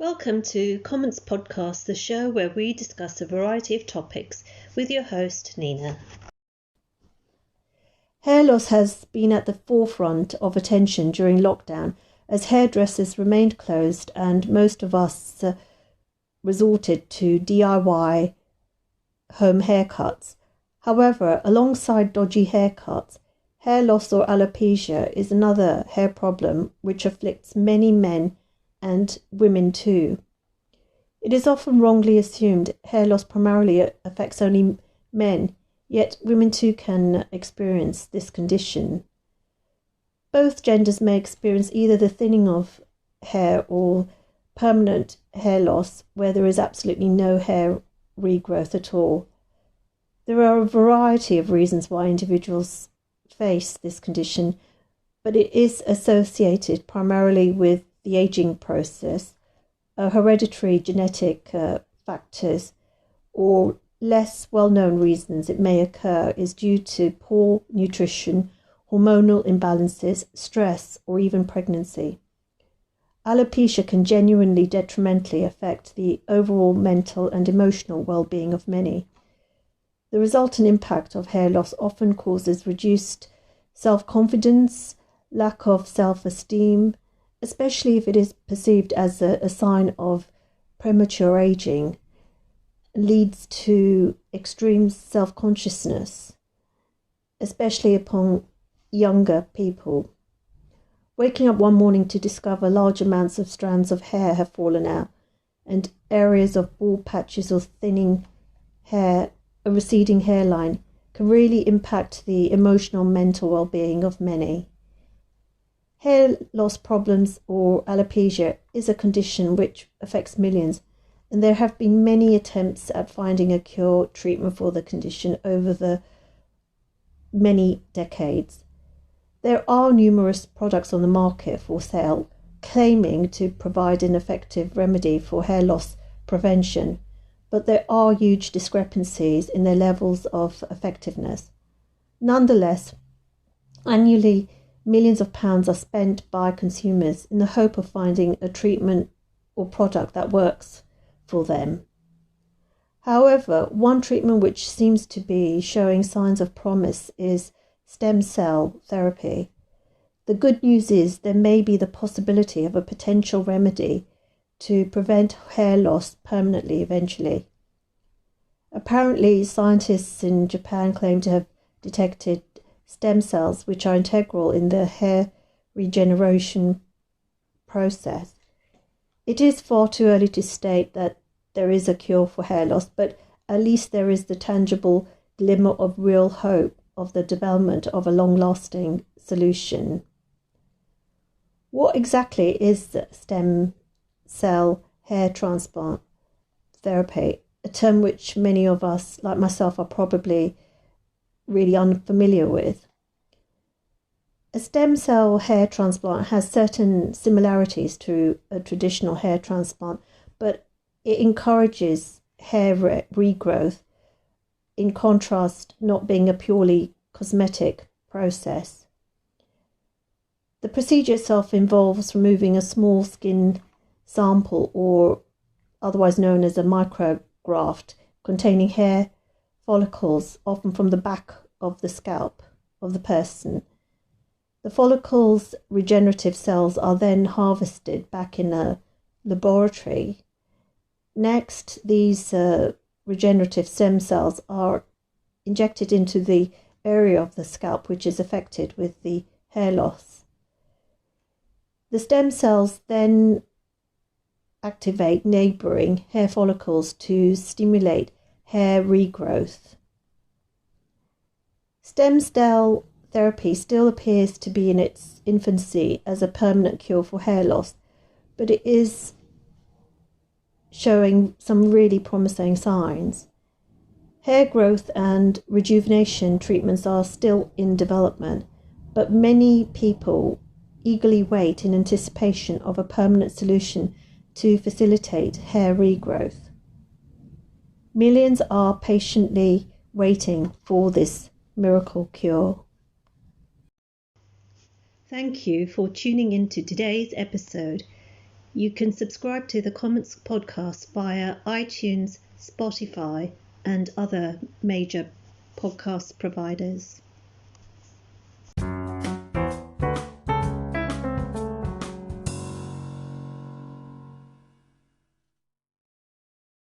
Welcome to Comments Podcast, the show where we discuss a variety of topics with your host, Nina. Hair loss has been at the forefront of attention during lockdown as hairdressers remained closed and most of us resorted to DIY home haircuts. However, alongside dodgy haircuts, hair loss or alopecia is another hair problem which afflicts many men and women too. It is often wrongly assumed hair loss primarily affects only men, yet women too can experience this condition. Both genders may experience either the thinning of hair or permanent hair loss where there is absolutely no hair regrowth at all. There are a variety of reasons why individuals face this condition, but it is associated primarily with the aging process, hereditary genetic factors, or less well-known reasons it may occur is due to poor nutrition, hormonal imbalances, stress, or even pregnancy. Alopecia can genuinely detrimentally affect the overall mental and emotional well-being of many. The resultant impact of hair loss often causes reduced self-confidence, lack of self-esteem, especially if it is perceived as a sign of premature aging, leads to extreme self-consciousness, especially upon younger people. Waking up one morning to discover large amounts of strands of hair have fallen out and areas of bald patches or thinning hair, a receding hairline, can really impact the emotional and mental well-being of many. Hair loss problems or alopecia is a condition which affects millions, and there have been many attempts at finding a cure treatment for the condition over the many decades. There are numerous products on the market for sale claiming to provide an effective remedy for hair loss prevention, but there are huge discrepancies in their levels of effectiveness. Nonetheless, annually, millions of pounds are spent by consumers in the hope of finding a treatment or product that works for them. However, one treatment which seems to be showing signs of promise is stem cell therapy. The good news is there may be the possibility of a potential remedy to prevent hair loss permanently eventually. Apparently, scientists in Japan claim to have detected stem cells which are integral in the hair regeneration process. It is far too early to state that there is a cure for hair loss, but at least there is the tangible glimmer of real hope of the development of a long-lasting solution. What exactly is stem cell hair transplant therapy? A term which many of us, like myself, are probably really unfamiliar with. A stem cell hair transplant has certain similarities to a traditional hair transplant, but it encourages hair regrowth, in contrast not being a purely cosmetic process. The procedure itself involves removing a small skin sample, or otherwise known as a micrograft, containing hair follicles, often from the back of the scalp of the person. The follicles' regenerative cells are then harvested back in a laboratory. Next, these regenerative stem cells are injected into the area of the scalp which is affected with the hair loss. The stem cells then activate neighbouring hair follicles to stimulate hair regrowth. Stem cell therapy still appears to be in its infancy as a permanent cure for hair loss, but it is showing some really promising signs. Hair growth and rejuvenation treatments are still in development, but many people eagerly wait in anticipation of a permanent solution to facilitate hair regrowth. Millions are patiently waiting for this miracle cure. Thank you for tuning in to today's episode. You can subscribe to the Comments podcast via iTunes, Spotify, and other major podcast providers.